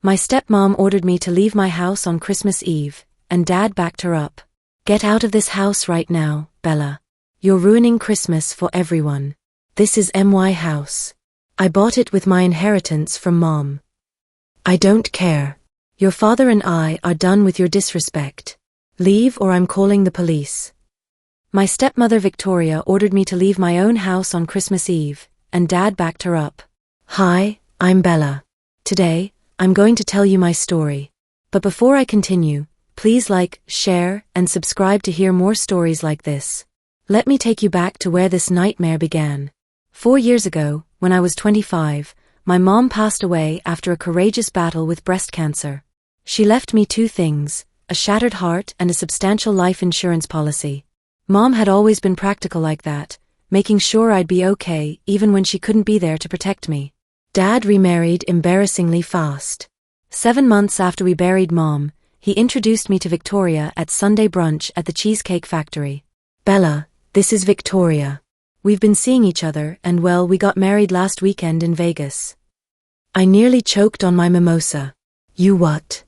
My stepmom ordered me to leave my house on Christmas Eve, and Dad backed her up. "Get out of this house right now, Bella. You're ruining Christmas for everyone. This is my house. I bought it with my inheritance from Mom. I don't care. Your father and I are done with your disrespect. Leave or I'm calling the police." My stepmother Victoria ordered me to leave my own house on Christmas Eve, and Dad backed her up. Hi, I'm Bella. Today, I'm going to tell you my story. But before I continue, please like, share, and subscribe to hear more stories like this. Let me take you back to where this nightmare began. 4 years ago, when I was 25, my mom passed away after a courageous battle with breast cancer. She left me 2 things, a shattered heart and a substantial life insurance policy. Mom had always been practical like that, making sure I'd be okay even when she couldn't be there to protect me. Dad remarried embarrassingly fast. 7 months after we buried Mom, he introduced me to Victoria at Sunday brunch at the Cheesecake Factory. "Bella, this is Victoria. We've been seeing each other and well, we got married last weekend in Vegas." I nearly choked on my mimosa. "You what?"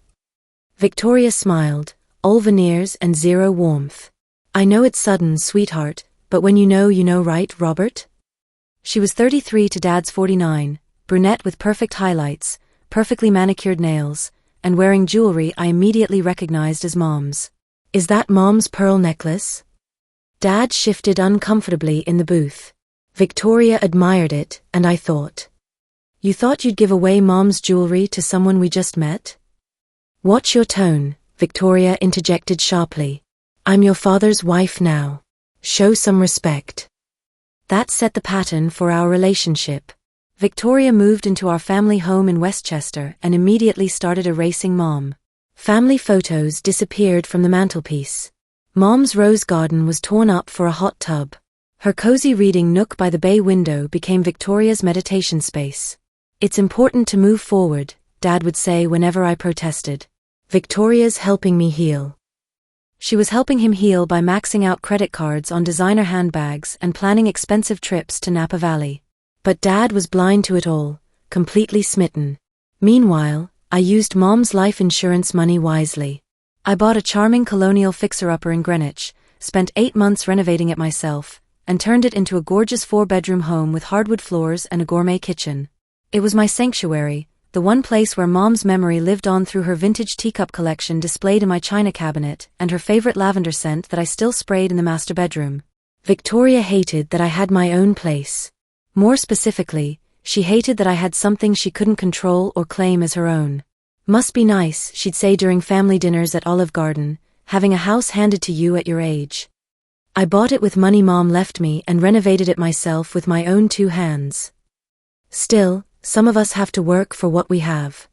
Victoria smiled, all veneers and zero warmth. "I know it's sudden, sweetheart, but when you know, right, Robert?" She was 33 to Dad's 49, brunette with perfect highlights, perfectly manicured nails, and wearing jewelry I immediately recognized as Mom's. "Is that Mom's pearl necklace?" Dad shifted uncomfortably in the booth. Victoria admired it, and I thought. "You thought you'd give away Mom's jewelry to someone we just met?" "Watch your tone," Victoria interjected sharply. "I'm your father's wife now. Show some respect." That set the pattern for our relationship. Victoria moved into our family home in Westchester and immediately started erasing Mom. Family photos disappeared from the mantelpiece. Mom's rose garden was torn up for a hot tub. Her cozy reading nook by the bay window became Victoria's meditation space. "It's important to move forward," Dad would say whenever I protested. "Victoria's helping me heal." She was helping him heal by maxing out credit cards on designer handbags and planning expensive trips to Napa Valley. But Dad was blind to it all, completely smitten. Meanwhile, I used Mom's life insurance money wisely. I bought a charming colonial fixer-upper in Greenwich, spent 8 months renovating it myself, and turned it into a gorgeous 4-bedroom home with hardwood floors and a gourmet kitchen. It was my sanctuary, the one place where Mom's memory lived on through her vintage teacup collection displayed in my china cabinet and her favorite lavender scent that I still sprayed in the master bedroom. Victoria hated that I had my own place. More specifically, she hated that I had something she couldn't control or claim as her own. "Must be nice," she'd say during family dinners at Olive Garden, "having a house handed to you at your age." I bought it with money Mom left me and renovated it myself with my own 2 hands. Still, some of us have to work for what we have.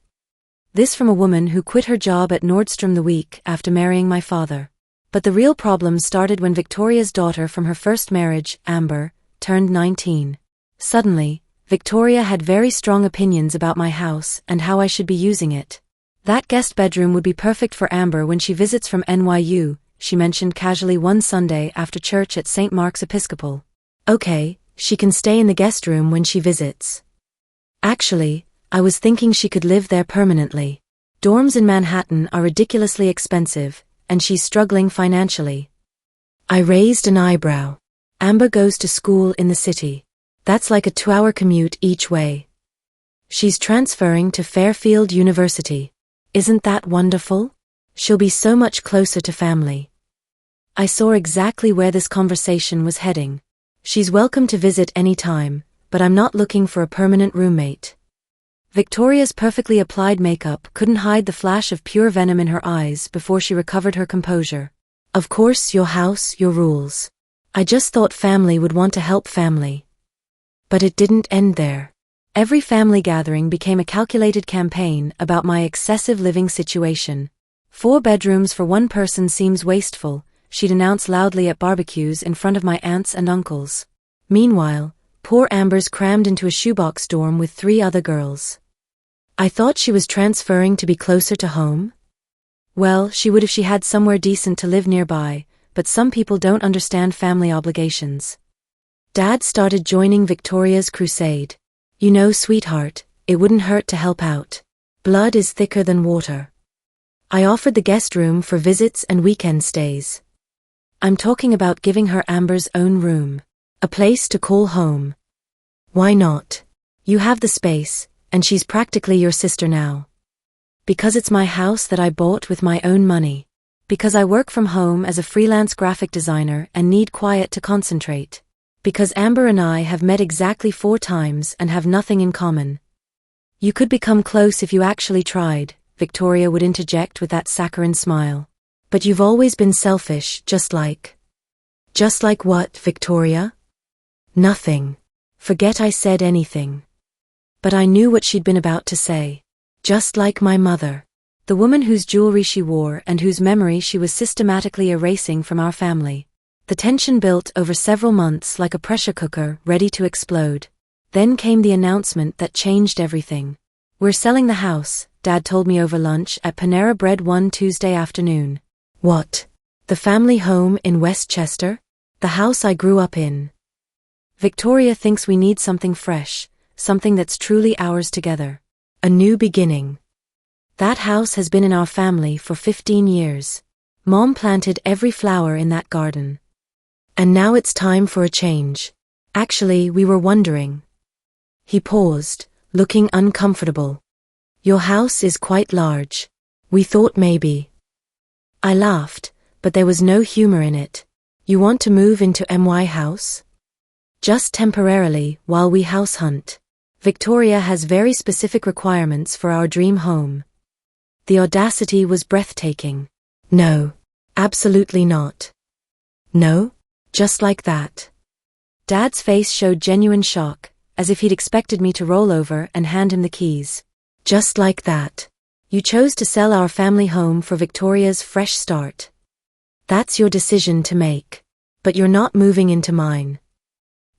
This from a woman who quit her job at Nordstrom the week after marrying my father. But the real problem started when Victoria's daughter from her first marriage, Amber, turned 19. Suddenly, Victoria had very strong opinions about my house and how I should be using it. "That guest bedroom would be perfect for Amber when she visits from NYU, she mentioned casually one Sunday after church at St. Mark's Episcopal. "Okay, she can stay in the guest room when she visits." Actually, I was thinking she could live there permanently. Dorms in Manhattan are ridiculously expensive, and she's struggling financially. I raised an eyebrow. Amber goes to school in the city. That's like a 2-hour commute each way. She's transferring to Fairfield University. Isn't that wonderful? She'll be so much closer to family. I saw exactly where this conversation was heading. She's welcome to visit any time, but I'm not looking for a permanent roommate. Victoria's perfectly applied makeup couldn't hide the flash of pure venom in her eyes before she recovered her composure. "Of course, your house, your rules. I just thought family would want to help family." But it didn't end there. Every family gathering became a calculated campaign about my excessive living situation. 4 bedrooms for one person seems wasteful, she'd announce loudly at barbecues in front of my aunts and uncles. Meanwhile, poor Amber's crammed into a shoebox dorm with 3 other girls. I thought she was transferring to be closer to home? Well, she would if she had somewhere decent to live nearby, but some people don't understand family obligations. Dad started joining Victoria's crusade. "You know, sweetheart, it wouldn't hurt to help out. Blood is thicker than water. I offered the guest room for visits and weekend stays. I'm talking about giving her Amber's own room. A place to call home. Why not? You have the space, and she's practically your sister now. Because it's my house that I bought with my own money. Because I work from home as a freelance graphic designer and need quiet to concentrate. Because Amber and I have met exactly 4 times and have nothing in common. You could become close if you actually tried, Victoria would interject with that saccharine smile. But you've always been selfish, just like. Just like what, Victoria? Nothing. Forget I said anything. But I knew what she'd been about to say. Just like my mother. The woman whose jewelry she wore and whose memory she was systematically erasing from our family. The tension built over several months like a pressure cooker ready to explode. Then came the announcement that changed everything. We're selling the house, Dad told me over lunch at Panera Bread one Tuesday afternoon. What? The family home in Westchester? The house I grew up in. Victoria thinks we need something fresh, something that's truly ours together. A new beginning. That house has been in our family for 15 years. Mom planted every flower in that garden. And now it's time for a change. Actually, we were wondering. He paused, looking uncomfortable. Your house is quite large. We thought maybe. I laughed, but there was no humor in it. You want to move into my house? Just temporarily, while we house hunt. Victoria has very specific requirements for our dream home. The audacity was breathtaking. No, absolutely not. No? Just like that. Dad's face showed genuine shock, as if he'd expected me to roll over and hand him the keys. Just like that. You chose to sell our family home for Victoria's fresh start. That's your decision to make. But you're not moving into mine.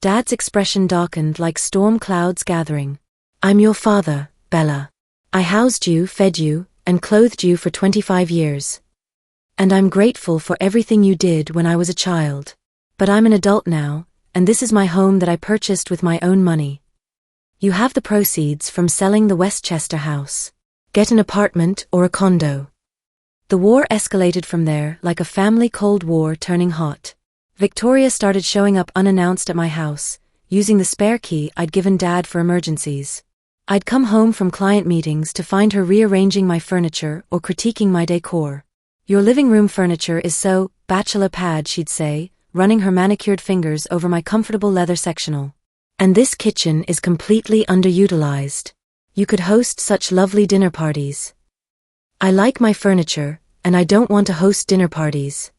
Dad's expression darkened like storm clouds gathering. I'm your father, Bella. I housed you, fed you, and clothed you for 25 years. And I'm grateful for everything you did when I was a child. But I'm an adult now, and this is my home that I purchased with my own money. You have the proceeds from selling the Westchester house. Get an apartment or a condo. The war escalated from there like a family Cold War turning hot. Victoria started showing up unannounced at my house, using the spare key I'd given Dad for emergencies. I'd come home from client meetings to find her rearranging my furniture or critiquing my decor. Your living room furniture is so bachelor pad, she'd say, running her manicured fingers over my comfortable leather sectional. And this kitchen is completely underutilized. You could host such lovely dinner parties. I like my furniture, and I don't want to host dinner parties.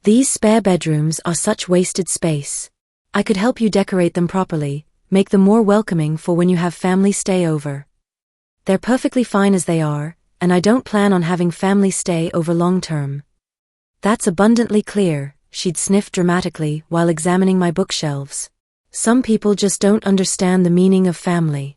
These spare bedrooms are such wasted space. I could help you decorate them properly, make them more welcoming for when you have family stay over. They're perfectly fine as they are, and I don't plan on having family stay over long term. That's abundantly clear, she'd sniff dramatically while examining my bookshelves. Some people just don't understand the meaning of family.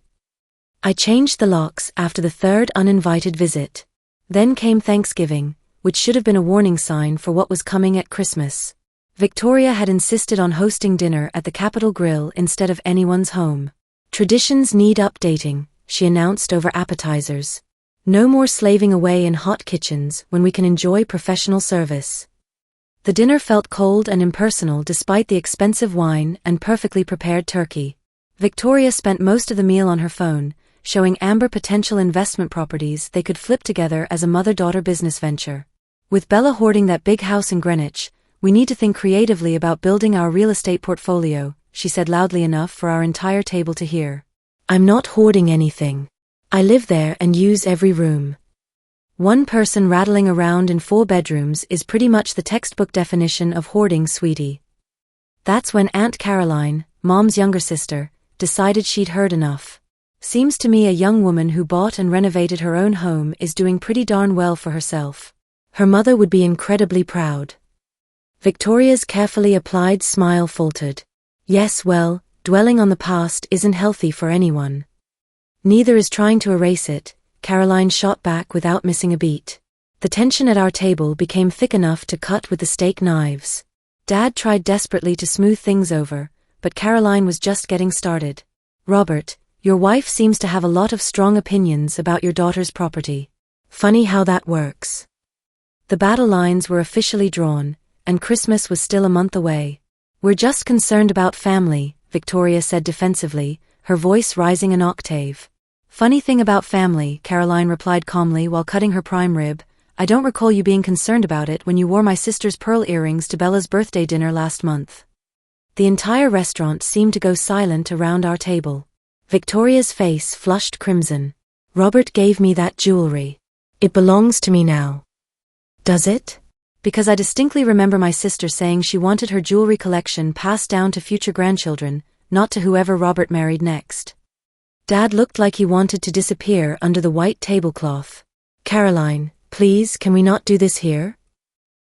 I changed the locks after the 3rd uninvited visit. Then came Thanksgiving, which should have been a warning sign for what was coming at Christmas. Victoria had insisted on hosting dinner at the Capitol Grill instead of anyone's home. Traditions need updating, she announced over appetizers. No more slaving away in hot kitchens when we can enjoy professional service. The dinner felt cold and impersonal despite the expensive wine and perfectly prepared turkey. Victoria spent most of the meal on her phone, showing Amber potential investment properties they could flip together as a mother-daughter business venture. With Bella hoarding that big house in Greenwich, we need to think creatively about building our real estate portfolio, she said loudly enough for our entire table to hear. I'm not hoarding anything. I live there and use every room. One person rattling around in 4 bedrooms is pretty much the textbook definition of hoarding, sweetie. That's when Aunt Caroline, Mom's younger sister, decided she'd heard enough. Seems to me a young woman who bought and renovated her own home is doing pretty darn well for herself. Her mother would be incredibly proud. Victoria's carefully applied smile faltered. Yes, well, dwelling on the past isn't healthy for anyone. Neither is trying to erase it, Caroline shot back without missing a beat. The tension at our table became thick enough to cut with the steak knives. Dad tried desperately to smooth things over, but Caroline was just getting started. Robert, Your wife seems to have a lot of strong opinions about your daughter's property. Funny how that works. The battle lines were officially drawn, and Christmas was still a month away. We're just concerned about family, Victoria said defensively, her voice rising an octave. Funny thing about family, Caroline replied calmly while cutting her prime rib. I don't recall you being concerned about it when you wore my sister's pearl earrings to Bella's birthday dinner last month. The entire restaurant seemed to go silent around our table. Victoria's face flushed crimson. Robert gave me that jewelry. It belongs to me now. Does it? Because I distinctly remember my sister saying she wanted her jewelry collection passed down to future grandchildren, not to whoever Robert married next. Dad looked like he wanted to disappear under the white tablecloth. Caroline, please, can we not do this here?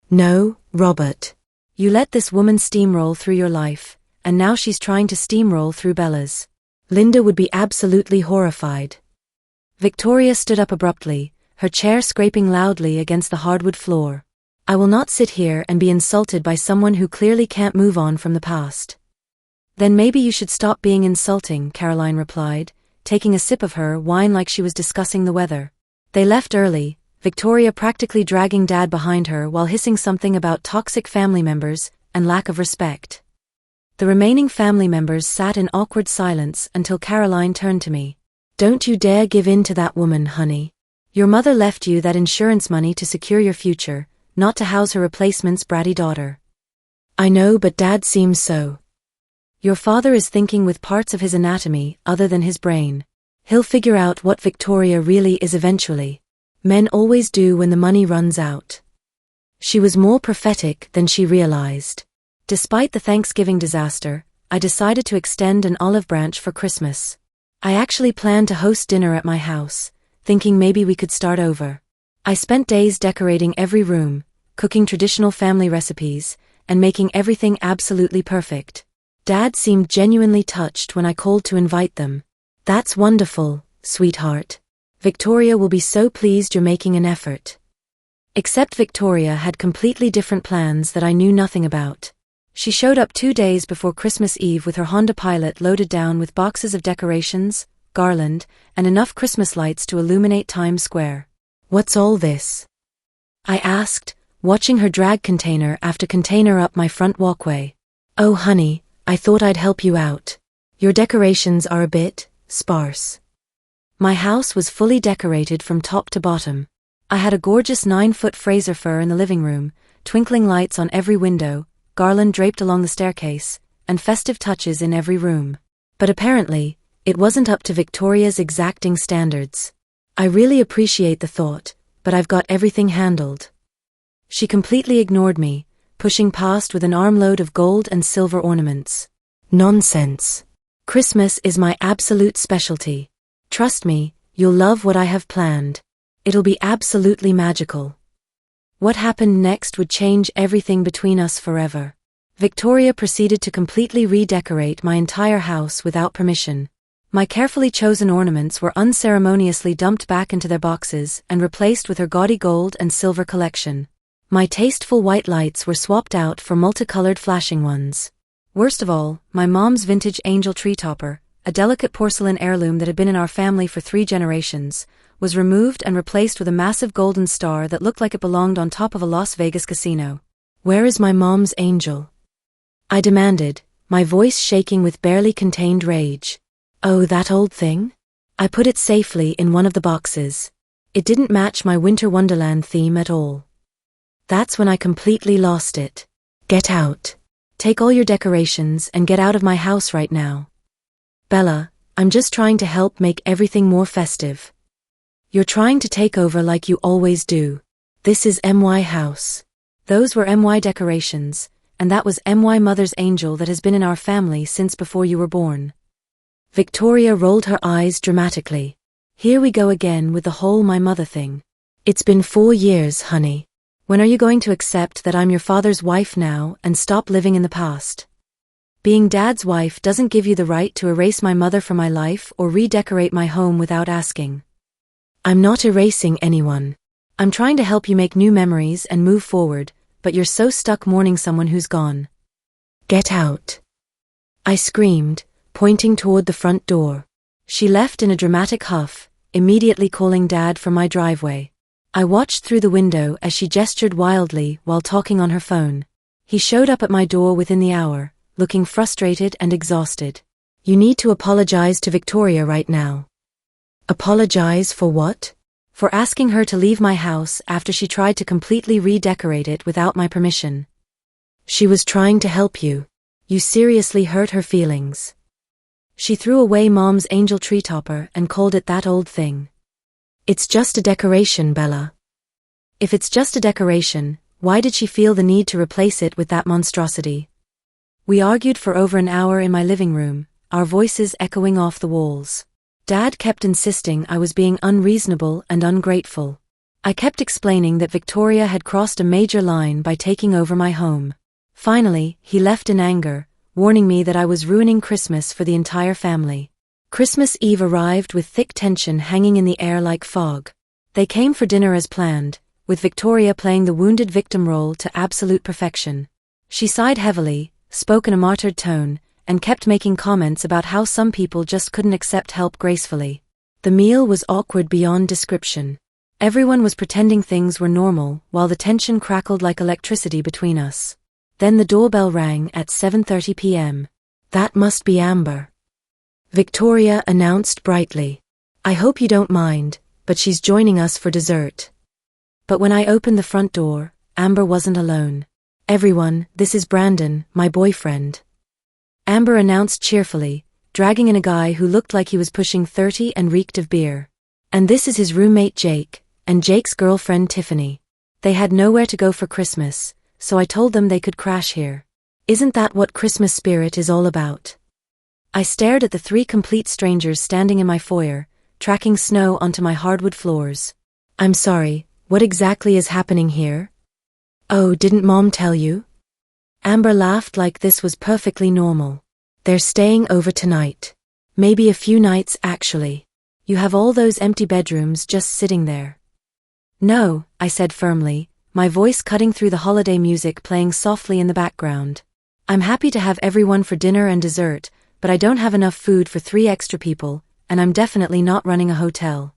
No, Robert. You let this woman steamroll through your life, and now she's trying to steamroll through Bella's. Linda would be absolutely horrified. Victoria stood up abruptly, her chair scraping loudly against the hardwood floor. I will not sit here and be insulted by someone who clearly can't move on from the past. Then maybe you should stop being insulting, Caroline replied, taking a sip of her wine like she was discussing the weather. They left early, Victoria practically dragging Dad behind her while hissing something about toxic family members and lack of respect. The remaining family members sat in awkward silence until Caroline turned to me. Don't you dare give in to that woman, honey. Your mother left you that insurance money to secure your future, not to house her replacement's bratty daughter. I know, but Dad seems so. Your father is thinking with parts of his anatomy other than his brain. He'll figure out what Victoria really is eventually. Men always do when the money runs out. She was more prophetic than she realized. Despite the Thanksgiving disaster, I decided to extend an olive branch for Christmas. I actually planned to host dinner at my house, thinking maybe we could start over. I spent days decorating every room, cooking traditional family recipes, and making everything absolutely perfect. Dad seemed genuinely touched when I called to invite them. That's wonderful, sweetheart. Victoria will be so pleased you're making an effort. Except Victoria had completely different plans that I knew nothing about. She showed up 2 days before Christmas Eve with her Honda Pilot loaded down with boxes of decorations, garland, and enough Christmas lights to illuminate Times Square. What's all this? I asked, watching her drag container after container up my front walkway. Oh honey, I thought I'd help you out. Your decorations are a bit sparse. My house was fully decorated from top to bottom. I had a gorgeous 9-foot Fraser fir in the living room, twinkling lights on every window, garland draped along the staircase, and festive touches in every room. But apparently, it wasn't up to Victoria's exacting standards. I really appreciate the thought, but I've got everything handled. She completely ignored me, pushing past with an armload of gold and silver ornaments. Nonsense. Christmas is my absolute specialty. Trust me, you'll love what I have planned. It'll be absolutely magical. What happened next would change everything between us forever. Victoria proceeded to completely redecorate my entire house without permission. My carefully chosen ornaments were unceremoniously dumped back into their boxes and replaced with her gaudy gold and silver collection. My tasteful white lights were swapped out for multicolored flashing ones. Worst of all, my mom's vintage angel tree topper, a delicate porcelain heirloom that had been in our family for 3 generations, was removed and replaced with a massive golden star that looked like it belonged on top of a Las Vegas casino. Where is my mom's angel? I demanded, my voice shaking with barely contained rage. Oh, that old thing? I put it safely in one of the boxes. It didn't match my Winter Wonderland theme at all. That's when I completely lost it. Get out. Take all your decorations and get out of my house right now. Bella, I'm just trying to help make everything more festive. You're trying to take over like you always do. This is MY house. Those were MY decorations, and that was MY mother's angel that has been in our family since before you were born. Victoria rolled her eyes dramatically. Here we go again with the whole my mother thing. It's been 4 years, honey. When are you going to accept that I'm your father's wife now and stop living in the past? Being Dad's wife doesn't give you the right to erase my mother from my life or redecorate my home without asking. I'm not erasing anyone. I'm trying to help you make new memories and move forward, but you're so stuck mourning someone who's gone. Get out. I screamed, pointing toward the front door. She left in a dramatic huff, immediately calling Dad from my driveway. I watched through the window as she gestured wildly while talking on her phone. He showed up at my door within the hour, looking frustrated and exhausted. You need to apologize to Victoria right now. Apologize for what? For asking her to leave my house after she tried to completely redecorate it without my permission. She was trying to help you. You seriously hurt her feelings. She threw away Mom's angel tree topper and called it that old thing. It's just a decoration, Bella. If it's just a decoration, why did she feel the need to replace it with that monstrosity? We argued for over an hour in my living room, our voices echoing off the walls. Dad kept insisting I was being unreasonable and ungrateful. I kept explaining that Victoria had crossed a major line by taking over my home. Finally, he left in anger, warning me that I was ruining Christmas for the entire family. Christmas Eve arrived with thick tension hanging in the air like fog. They came for dinner as planned, with Victoria playing the wounded victim role to absolute perfection. She sighed heavily, spoke in a martyred tone, and kept making comments about how some people just couldn't accept help gracefully. The meal was awkward beyond description. Everyone was pretending things were normal, while the tension crackled like electricity between us. Then the doorbell rang at 7:30 p.m. That must be Amber. Victoria announced brightly. I hope you don't mind, but she's joining us for dessert. But when I opened the front door, Amber wasn't alone. Everyone, this is Brandon, my boyfriend. Amber announced cheerfully, dragging in a guy who looked like he was pushing 30 and reeked of beer. And this is his roommate Jake, and Jake's girlfriend Tiffany. They had nowhere to go for Christmas, so I told them they could crash here. Isn't that what Christmas spirit is all about? I stared at the three complete strangers standing in my foyer, tracking snow onto my hardwood floors. I'm sorry, what exactly is happening here? Oh, didn't Mom tell you? Amber laughed like this was perfectly normal. They're staying over tonight. Maybe a few nights actually. You have all those empty bedrooms just sitting there. No, I said firmly, my voice cutting through the holiday music playing softly in the background. I'm happy to have everyone for dinner and dessert, but I don't have enough food for 3 extra people, and I'm definitely not running a hotel.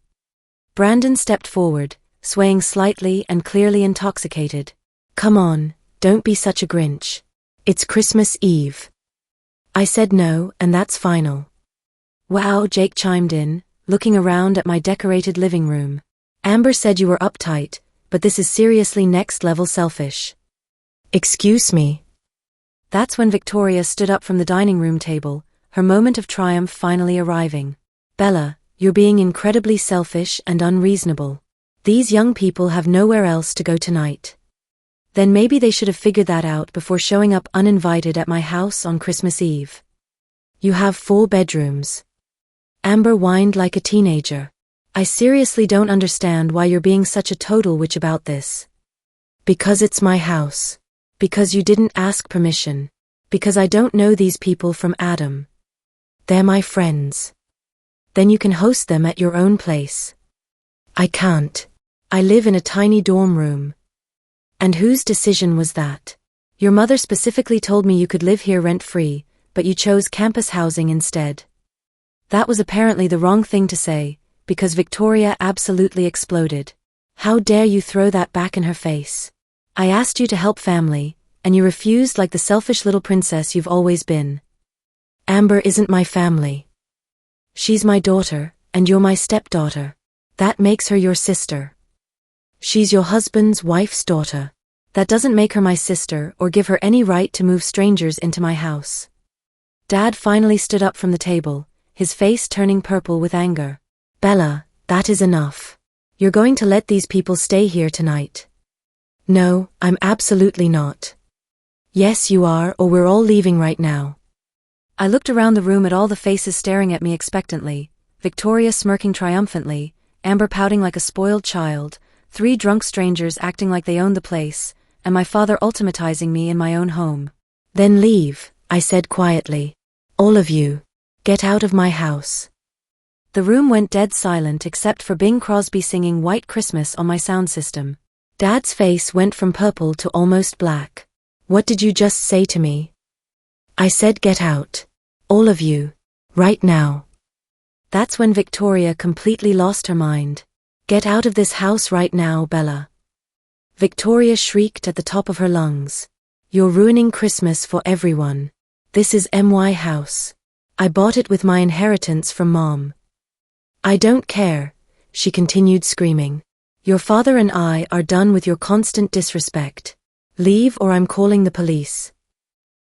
Brandon stepped forward, swaying slightly and clearly intoxicated. Come on, don't be such a Grinch. It's Christmas Eve. I said no, and that's final. Wow, Jake chimed in, looking around at my decorated living room. Amber said you were uptight, but this is seriously next-level selfish. Excuse me. That's when Victoria stood up from the dining room table, her moment of triumph finally arriving. Bella, you're being incredibly selfish and unreasonable. These young people have nowhere else to go tonight. Then maybe they should have figured that out before showing up uninvited at my house on Christmas Eve. You have 4 bedrooms. Amber whined like a teenager. I seriously don't understand why you're being such a total witch about this. Because it's my house. Because you didn't ask permission. Because I don't know these people from Adam. They're my friends. Then you can host them at your own place. I can't. I live in a tiny dorm room. And whose decision was that? Your mother specifically told me you could live here rent-free, but you chose campus housing instead. That was apparently the wrong thing to say, because Victoria absolutely exploded. How dare you throw that back in her face? I asked you to help family, and you refused like the selfish little princess you've always been. Amber isn't my family. She's my daughter, and you're my stepdaughter. That makes her your sister. She's your husband's wife's daughter. That doesn't make her my sister or give her any right to move strangers into my house. Dad finally stood up from the table, his face turning purple with anger. Bella, that is enough. You're going to let these people stay here tonight. No, I'm absolutely not. Yes, you are, or we're all leaving right now. I looked around the room at all the faces staring at me expectantly, Victoria smirking triumphantly, Amber pouting like a spoiled child, 3 drunk strangers acting like they owned the place, and my father ultimatizing me in my own home. Then leave, I said quietly. All of you. Get out of my house. The room went dead silent except for Bing Crosby singing White Christmas on my sound system. Dad's face went from purple to almost black. What did you just say to me? I said get out. All of you. Right now. That's when Victoria completely lost her mind. Get out of this house right now, Bella. Victoria shrieked at the top of her lungs. You're ruining Christmas for everyone. This is my house. I bought it with my inheritance from Mom. I don't care, she continued screaming. Your father and I are done with your constant disrespect. Leave or I'm calling the police.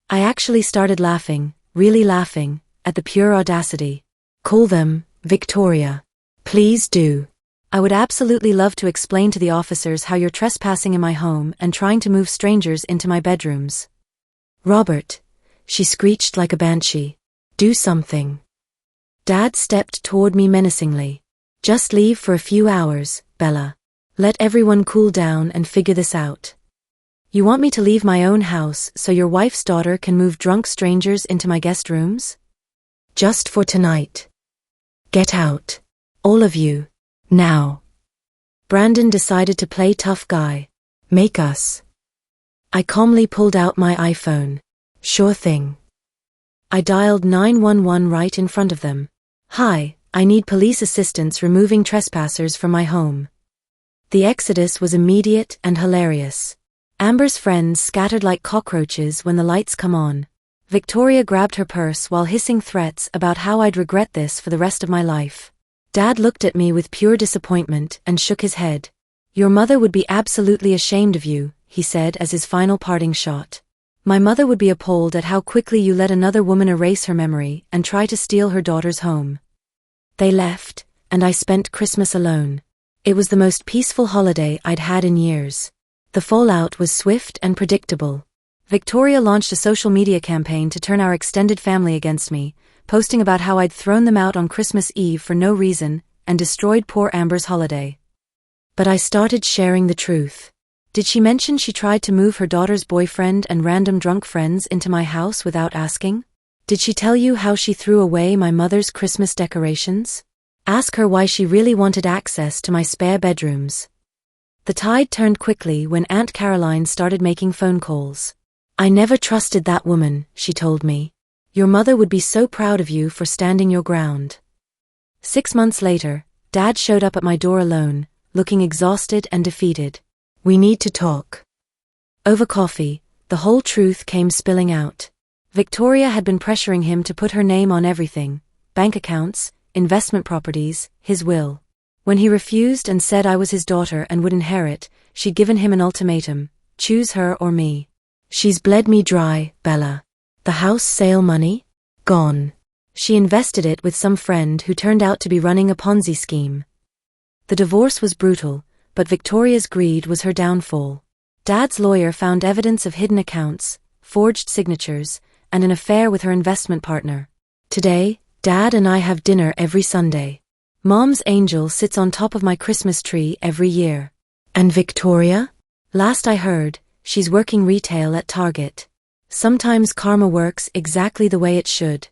I actually started laughing, really laughing, at the pure audacity. Call them, Victoria. Please do. I would absolutely love to explain to the officers how you're trespassing in my home and trying to move strangers into my bedrooms. Robert, she screeched like a banshee. Do something. Dad stepped toward me menacingly. Just leave for a few hours, Bella. Let everyone cool down and figure this out. You want me to leave my own house so your wife's daughter can move drunk strangers into my guest rooms? Just for tonight. Get out. All of you. Now. Brandon decided to play tough guy. Make us. I calmly pulled out my iPhone. Sure thing. I dialed 911 right in front of them. Hi, I need police assistance removing trespassers from my home. The exodus was immediate and hilarious. Amber's friends scattered like cockroaches when the lights come on. Victoria grabbed her purse while hissing threats about how I'd regret this for the rest of my life. Dad looked at me with pure disappointment and shook his head. Your mother would be absolutely ashamed of you, he said as his final parting shot. My mother would be appalled at how quickly you let another woman erase her memory and try to steal her daughter's home. They left, and I spent Christmas alone. It was the most peaceful holiday I'd had in years. The fallout was swift and predictable. Victoria launched a social media campaign to turn our extended family against me, posting about how I'd thrown them out on Christmas Eve for no reason and destroyed poor Amber's holiday. But I started sharing the truth. Did she mention she tried to move her daughter's boyfriend and random drunk friends into my house without asking? Did she tell you how she threw away my mother's Christmas decorations? Ask her why she really wanted access to my spare bedrooms. The tide turned quickly when Aunt Caroline started making phone calls. I never trusted that woman, she told me. Your mother would be so proud of you for standing your ground. 6 months later, Dad showed up at my door alone, looking exhausted and defeated. We need to talk. Over coffee, the whole truth came spilling out. Victoria had been pressuring him to put her name on everything: bank accounts, investment properties, his will. When he refused and said I was his daughter and would inherit, she'd given him an ultimatum: choose her or me. She's bled me dry, Bella. The house sale money? Gone. She invested it with some friend who turned out to be running a Ponzi scheme. The divorce was brutal, but Victoria's greed was her downfall. Dad's lawyer found evidence of hidden accounts, forged signatures, and an affair with her investment partner. Today, Dad and I have dinner every Sunday. Mom's angel sits on top of my Christmas tree every year. And Victoria? Last I heard, she's working retail at Target. Sometimes karma works exactly the way it should.